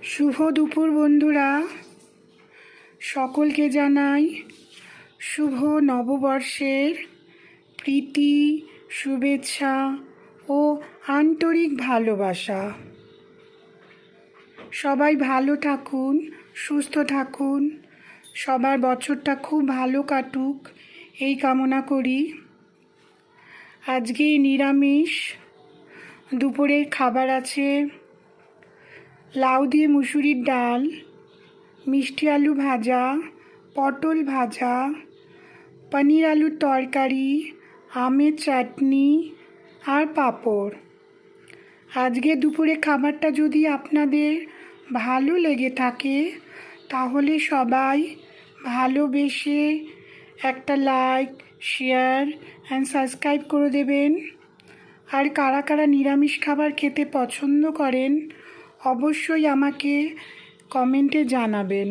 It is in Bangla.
শুভ দুপুর বন্ধুরা, সকলকে জানাই শুভ নববর্ষের প্রীতি, শুভেচ্ছা ও আন্তরিক ভালোবাসা। সবাই ভালো থাকুন, সুস্থ থাকুন, সবার বছরটা খুব ভালো কাটুক এই কামনা করি। আজকে নিরামিষ দুপুরের খাবার আছে লাউ দিয়ে মুসুরির ডাল, মিষ্টি আলু ভাজা, পটল ভাজা, পনির আলুর তরকারি, আমের চাটনি আর পাঁপড়। আজকে দুপুরে খাবারটা যদি আপনাদের ভালো লেগে থাকে তাহলে সবাই ভালোবেসে একটা লাইক, শেয়ার অ্যান্ড সাবস্ক্রাইব করে দেবেন। আর কারা কারা নিরামিষ খাবার খেতে পছন্দ করেন অবশ্যই আমাকে কমেন্টে জানাবেন।